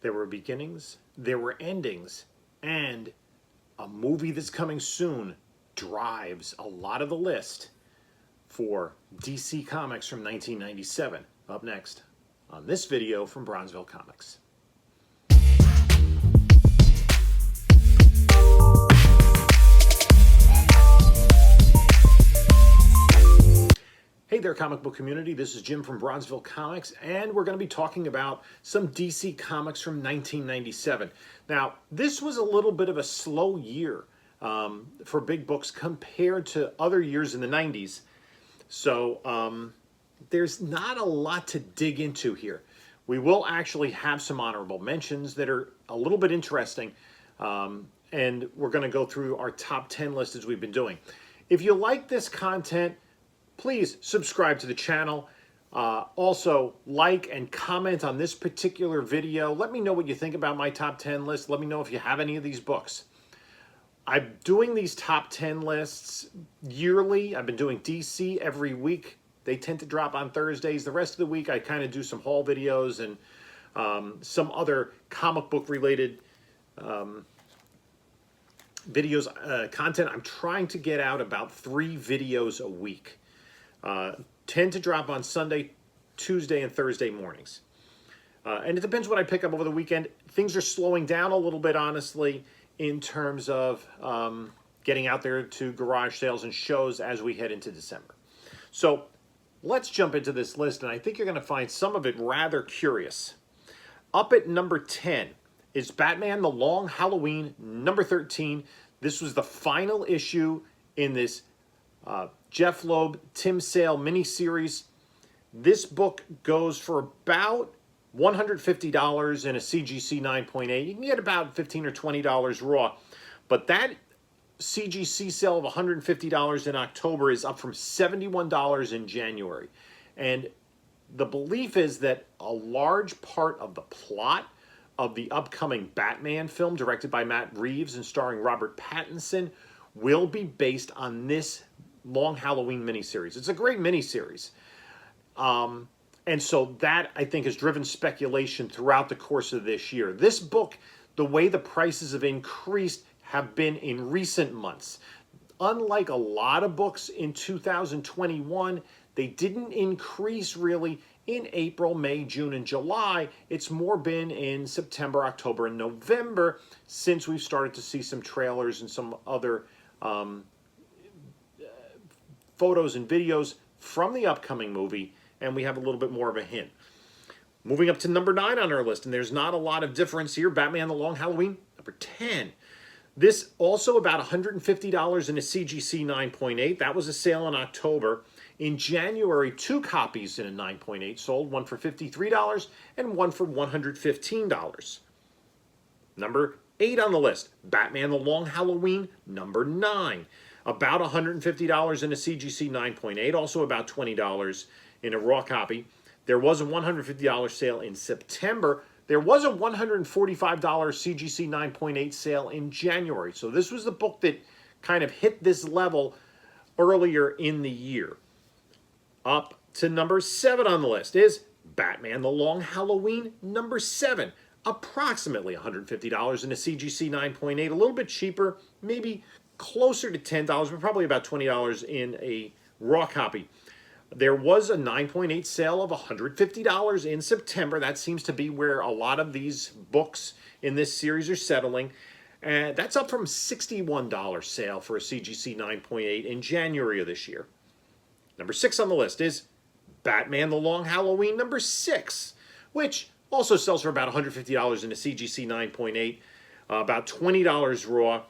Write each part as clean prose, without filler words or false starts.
There were beginnings, there were endings, and a movie that's coming soon drives a lot of the list for DC Comics from 1997. Up next on this video from Bronzeville Comics. Hey there, comic book community. This is Jim from Bronzeville Comics, and we're going to be talking about some DC Comics from 1997. Now, this was a little bit of a slow year for big books compared to other years in the 90s. So there's not a lot to dig into here. We will actually have some honorable mentions that are a little bit interesting, and we're going to go through our top 10 list as we've been doing. If you like this content, please subscribe to the channel. Also, like and comment on this particular video. Let me know what you think about my top 10 list. Let me know if you have any of these books. I'm doing these top 10 lists yearly. I've been doing DC every week. They tend to drop on Thursdays. The rest of the week, I kind of do some haul videos and some other comic book related videos, content. I'm trying to get out about 3 videos a week. Tend to drop on Sunday, Tuesday, and Thursday mornings. And it depends what I pick up over the weekend. Things are slowing down a little bit, honestly, in terms of getting out there to garage sales and shows as we head into December. So let's jump into this list, and I think you're going to find some of it rather curious. Up at number 10 is Batman The Long Halloween, number 13. This was the final issue in this Jeff Loeb, Tim Sale miniseries. This book goes for about $150 in a CGC 9.8. You can get about $15 or $20 raw. But that CGC sale of $150 in October is up from $71 in January. And the belief is that a large part of the plot of the upcoming Batman film, directed by Matt Reeves and starring Robert Pattinson, will be based on this Long Halloween miniseries. It's a great miniseries. And so that, I think, has driven speculation throughout the course of this year. This book, the way the prices have increased have been in recent months. Unlike a lot of books in 2021, they didn't increase really in April, May, June, and July. It's more been in September, October, and November since we've started to see some trailers and some other photos and videos from the upcoming movie, and we have a little bit more of a hint. Moving up to number 9 on our list, and there's not a lot of difference here, Batman The Long Halloween, number 10. This also about $150 in a CGC 9.8. That was a sale in October. In January, 2 copies in a 9.8 sold, one for $53 and one for $115. Number 8 on the list, Batman The Long Halloween, number 9. About $150 in a CGC 9.8, also about $20 in a raw copy. There was a $150 sale in September. There was a $145 CGC 9.8 sale in January. So this was the book that kind of hit this level earlier in the year. Up to number 7 on the list is Batman The Long Halloween, number 7. Approximately $150 in a CGC 9.8, a little bit cheaper, maybe closer to $10, but probably about $20 in a raw copy. There was a 9.8 sale of $150 in September. That seems to be where a lot of these books in this series are settling. And that's up from $61 sale for a CGC 9.8 in January of this year. Number 6 on the list is Batman The Long Halloween, number 6, which also sells for about $150 in a CGC 9.8, about $20 raw.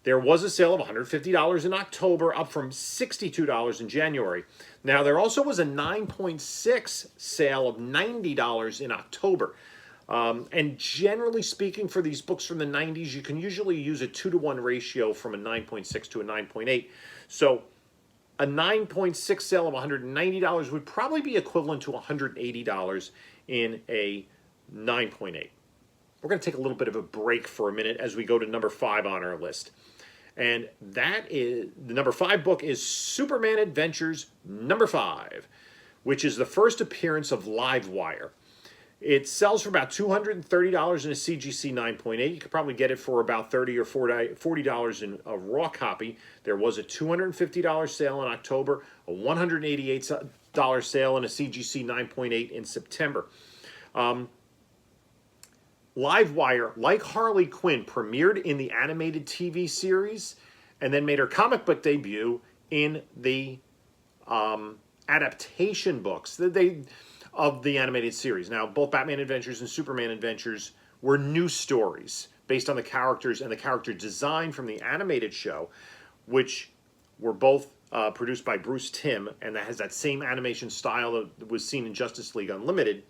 There was a sale of $150 in October, up from $62 in January. Now, there also was a 9.6 sale of $90 in October. And generally speaking, for these books from the 90s, you can usually use a 2-to-1 ratio from a 9.6 to a 9.8. So a 9.6 sale of $190 would probably be equivalent to $180 in a 9.8. We're going to take a little bit of a break for a minute as we go to number 5 on our list. And that is, the number 5 book is Superman Adventures number 5, which is the first appearance of Livewire. It sells for about $230 in a CGC 9.8. You could probably get it for about $30 or $40 in a raw copy. There was a $250 sale in October, a $188 sale in a CGC 9.8 in September. Livewire, like Harley Quinn, premiered in the animated TV series and then made her comic book debut in the adaptation books of the animated series. Now, both Batman Adventures and Superman Adventures were new stories based on the characters and the character design from the animated show, which were both produced by Bruce Timm, and that has that same animation style that was seen in Justice League Unlimited.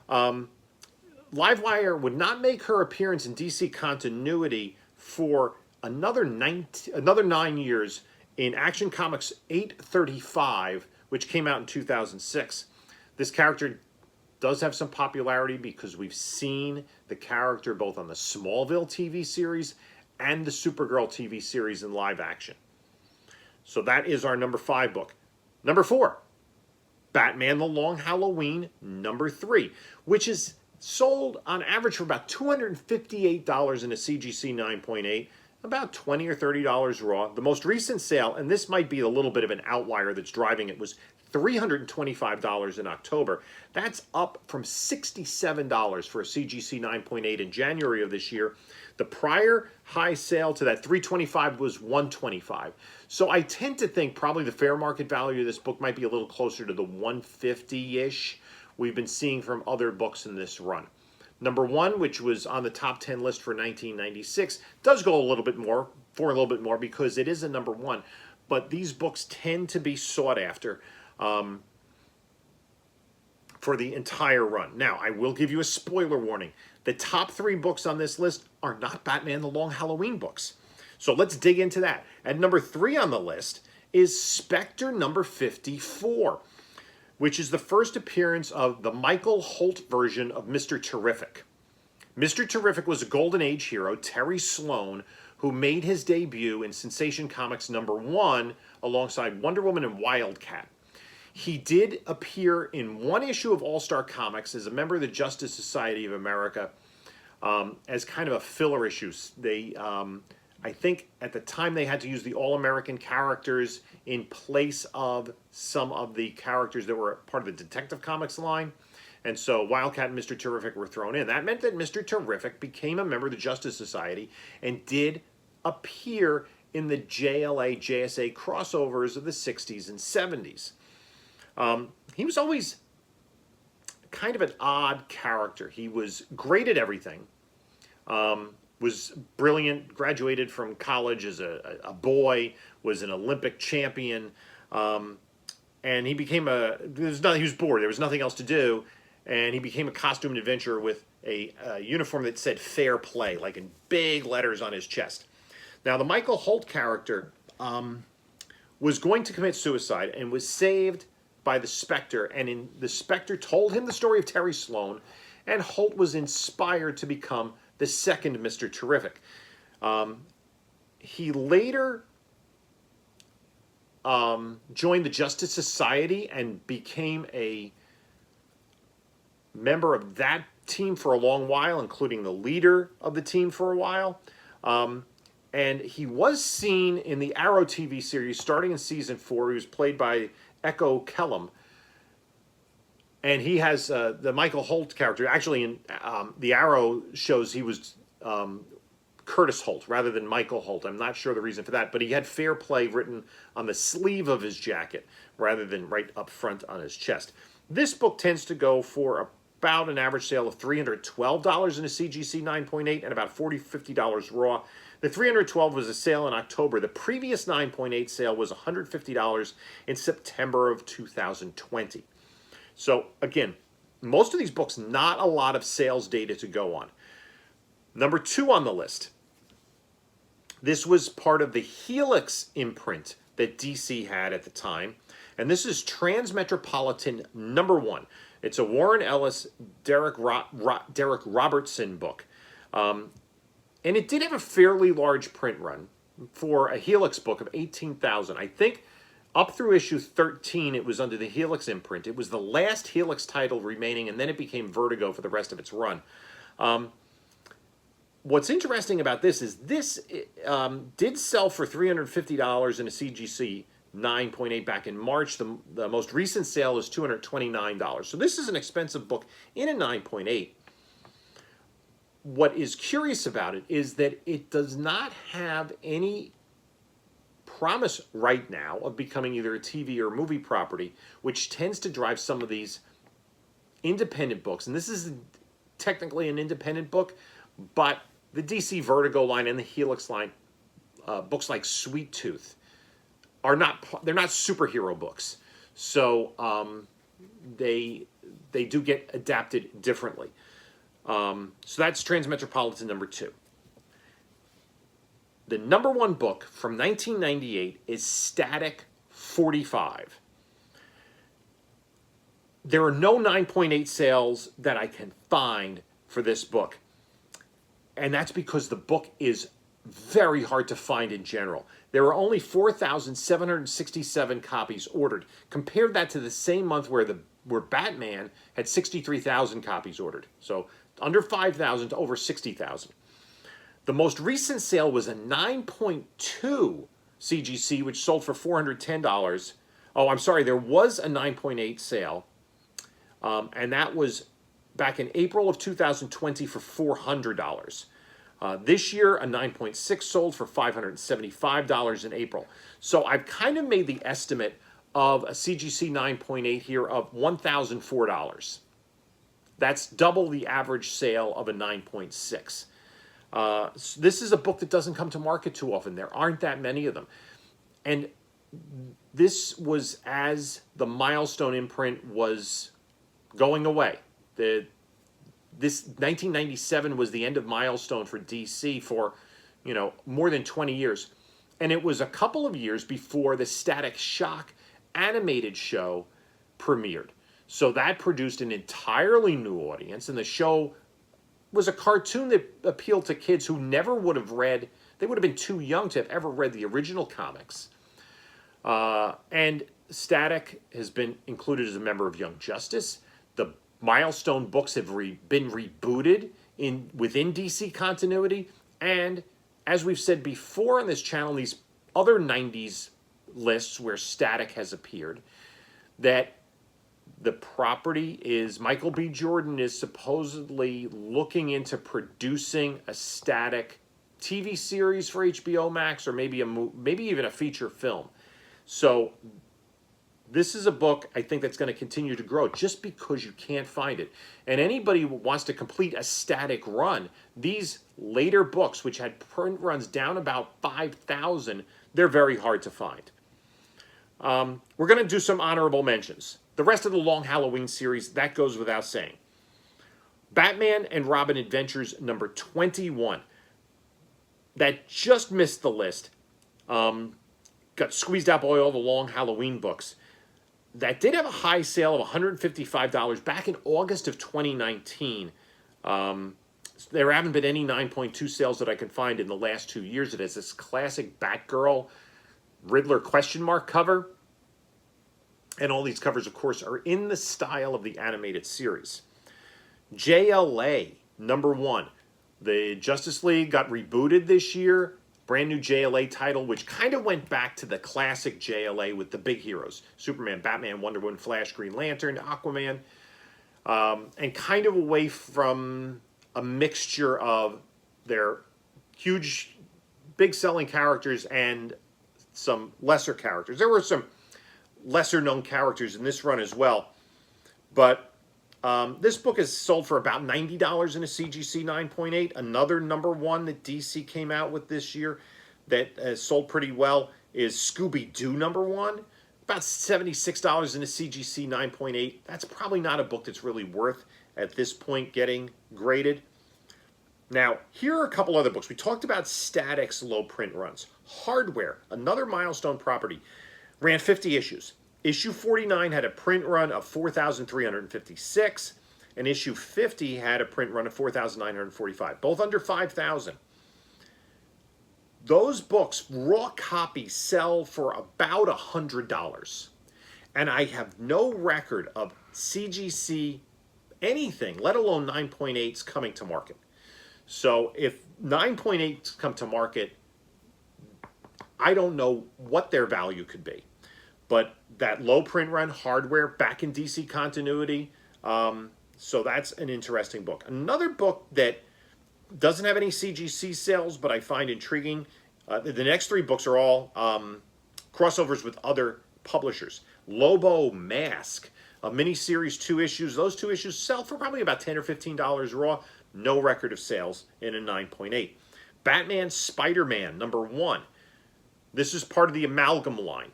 Livewire would not make her appearance in DC continuity for another 9 years in Action Comics 835, which came out in 2006. This character does have some popularity because we've seen the character both on the Smallville TV series and the Supergirl TV series in live action. So that is our number 5 book. Number 4, Batman the Long Halloween, number 3, which is sold on average for about $258 in a CGC 9.8, about $20 or $30 raw. The most recent sale, and this might be a little bit of an outlier that's driving it, was $325 in October. That's up from $67 for a CGC 9.8 in January of this year. The prior high sale to that $325 was $125. So I tend to think probably the fair market value of this book might be a little closer to the $150-ish we've been seeing from other books in this run. Number 1, which was on the top 10 list for 1996, does go a little bit more, because it is a number 1. But these books tend to be sought after for the entire run. Now, I will give you a spoiler warning. The top 3 books on this list are not Batman the Long Halloween books. So let's dig into that. At number 3 on the list is Spectre number 54, which is the first appearance of the Michael Holt version of Mr. Terrific. Mr. Terrific was a Golden Age hero, Terry Sloan, who made his debut in Sensation Comics number 1 alongside Wonder Woman and Wildcat. He did appear in one issue of All-Star Comics as a member of the Justice Society of America as kind of a filler issue. They, I think at the time they had to use the All-American characters in place of some of the characters that were part of the Detective Comics line. And so Wildcat and Mr. Terrific were thrown in. That meant that Mr. Terrific became a member of the Justice Society and did appear in the JLA, JSA crossovers of the 60s and 70s. He was always kind of an odd character. He was great at everything, was brilliant, graduated from college as a boy, was an Olympic champion, and he became he was bored. There was nothing else to do, and he became a costumed adventurer with a uniform that said fair play, like in big letters on his chest. Now, the Michael Holt character was going to commit suicide and was saved by the Spectre, and the Spectre told him the story of Terry Sloan, and Holt was inspired to become the second Mr. Terrific. He later joined the Justice Society and became a member of that team for a long while, including the leader of the team for a while. And he was seen in the Arrow TV series starting in season 4. He was played by Echo Kellum. And he has the Michael Holt character. Actually, in the Arrow shows he was Curtis Holt rather than Michael Holt. I'm not sure the reason for that, but he had fair play written on the sleeve of his jacket rather than right up front on his chest. This book tends to go for about an average sale of $312 in a CGC 9.8 and about $50 raw. The $312 was a sale in October. The previous 9.8 sale was $150 in September of 2020. So again, most of these books, not a lot of sales data to go on. Number 2 on the list. This was part of the Helix imprint that DC had at the time. And this is Transmetropolitan number 1. It's a Warren Ellis, Derek Robertson book. And it did have a fairly large print run for a Helix book of 18,000. I think Up through issue 13, it was under the Helix imprint. It was the last Helix title remaining, and then it became Vertigo for the rest of its run. What's interesting about this is this did sell for $350 in a CGC 9.8 back in March. The most recent sale is $229. So this is an expensive book in a 9.8. What is curious about it is that it does not have any promise right now of becoming either a TV or movie property, which tends to drive some of these independent books. And this is technically an independent book, but the DC Vertigo line and the Helix line, books like Sweet Tooth, they're not superhero books. So they do get adapted differently. So that's Transmetropolitan number 2. The number 1 book from 1998 is Static 45. There are no 9.8 sales that I can find for this book. And that's because the book is very hard to find in general. There were only 4,767 copies ordered. Compare that to the same month where Batman had 63,000 copies ordered. So under 5,000 to over 60,000. The most recent sale was a 9.2 CGC, which sold for $410. Oh, I'm sorry, there was a 9.8 sale, and that was back in April of 2020 for $400. This year, a 9.6 sold for $575 in April. So I've kind of made the estimate of a CGC 9.8 here of $1,004. That's double the average sale of a 9.6. This is a book that doesn't come to market too often. There aren't that many of them. And this was as the Milestone imprint was going away. This 1997 was the end of Milestone for DC for, more than 20 years. And it was a couple of years before the Static Shock animated show premiered. So that produced an entirely new audience, and the show was a cartoon that appealed to kids who never would have read, they would have been too young to have ever read the original comics. And Static has been included as a member of Young Justice. The Milestone books have been rebooted within DC continuity. And as we've said before on this channel, these other 90s lists where Static has appeared, that the property is, Michael B. Jordan is supposedly looking into producing a Static TV series for HBO Max, or maybe even a feature film. So this is a book I think that's going to continue to grow just because you can't find it. And anybody who wants to complete a Static run, these later books, which had print runs down about 5,000, they're very hard to find. We're going to do some honorable mentions. The rest of the Long Halloween series, that goes without saying. Batman and Robin Adventures number 21. That just missed the list. Got squeezed out by all the Long Halloween books. That did have a high sale of $155 back in August of 2019. There haven't been any 9.2 sales that I can find in the last 2 years. It has this classic Batgirl Riddler question mark cover. And all these covers, of course, are in the style of the animated series. JLA, number 1. The Justice League got rebooted this year. Brand new JLA title, which kind of went back to the classic JLA with the big heroes. Superman, Batman, Wonder Woman, Flash, Green Lantern, Aquaman. And kind of away from a mixture of their huge, big selling characters and some lesser characters. There were some lesser known characters in this run as well. But this book is sold for about $90 in a CGC 9.8. Another number 1 that DC came out with this year that has sold pretty well is Scooby-Doo number 1. About $76 in a CGC 9.8. That's probably not a book that's really worth, at this point, getting graded. Now, here are a couple other books. We talked about Static's low print runs. Hardware, another Milestone property, ran 50 issues. Issue 49 had a print run of 4,356, and issue 50 had a print run of 4,945, both under 5,000. Those books, raw copies, sell for about $100. And I have no record of CGC anything, let alone 9.8s coming to market. So if 9.8s come to market, I don't know what their value could be. But that low print run hardware back in DC continuity, so that's an interesting book. Another book that doesn't have any CGC sales, but I find intriguing. The next three books are all crossovers with other publishers. Lobo Mask, a miniseries, 2 issues. Those 2 issues sell for probably about $10 or $15 raw. No record of sales in a 9.8. Batman Spider-Man, #1. This is part of the Amalgam line.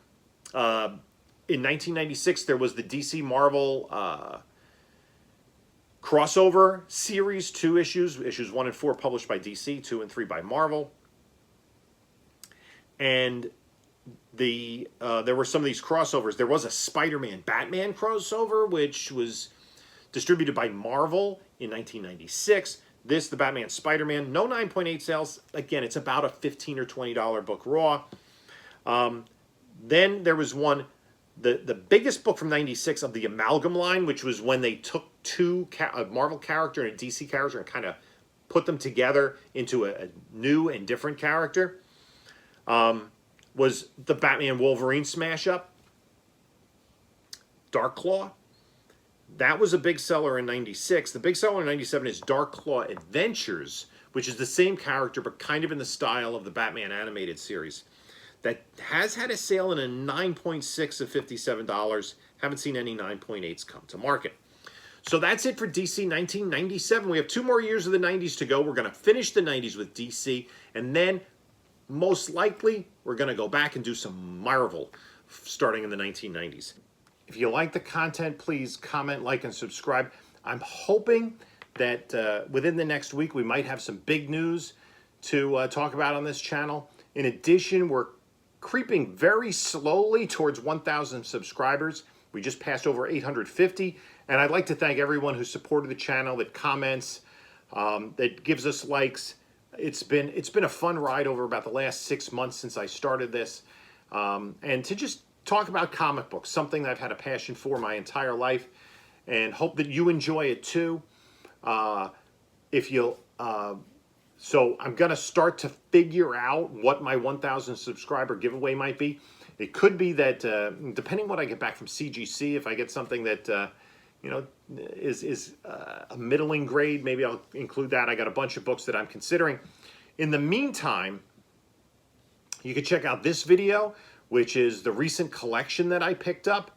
In 1996, there was the DC Marvel crossover series, 2 issues, issues 1 and 4 published by DC, 2 and 3 by Marvel. And there were some of these crossovers. There was a Spider-Man Batman crossover, which was distributed by Marvel in 1996. This, the Batman Spider-Man, no 9.8 sales. Again, it's about a $15 or $20 book raw. Then there was one, the biggest book from 96 of the Amalgam line, which was when they took a Marvel character and a DC character and kind of put them together into a new and different character, was the Batman Wolverine smash up. Dark Claw. That was a big seller in 96. The big seller in 97 is Dark Claw Adventures, which is the same character but kind of in the style of the Batman animated series. That has had a sale in a 9.6 of $57. Haven't seen any 9.8s come to market. So that's it for DC 1997. We have 2 more years of the 90s to go. We're going to finish the 90s with DC, and then most likely we're going to go back and do some Marvel starting in the 1990s. If you like the content, please comment, like, and subscribe. I'm hoping that within the next week we might have some big news to talk about on this channel. In addition, we're creeping very slowly towards 1,000 subscribers. We just passed over 850, and I'd like to thank everyone who supported the channel, that comments, that gives us likes. It's been a fun ride over about the last 6 months since I started this, and to just talk about comic books, something that I've had a passion for my entire life, and hope that you enjoy it too. If you'll. So I'm going to start to figure out what my 1,000 subscriber giveaway might be. It could be that, depending what I get back from CGC, if I get something that, is a middling grade, maybe I'll include that. I got a bunch of books that I'm considering. In the meantime, you can check out this video, which is the recent collection that I picked up.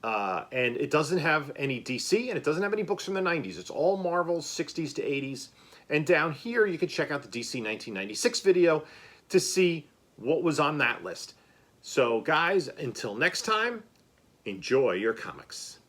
And it doesn't have any DC, and it doesn't have any books from the 90s. It's all Marvel, 60s to 80s. And down here, you can check out the DC 1996 video to see what was on that list. So, guys, until next time, enjoy your comics.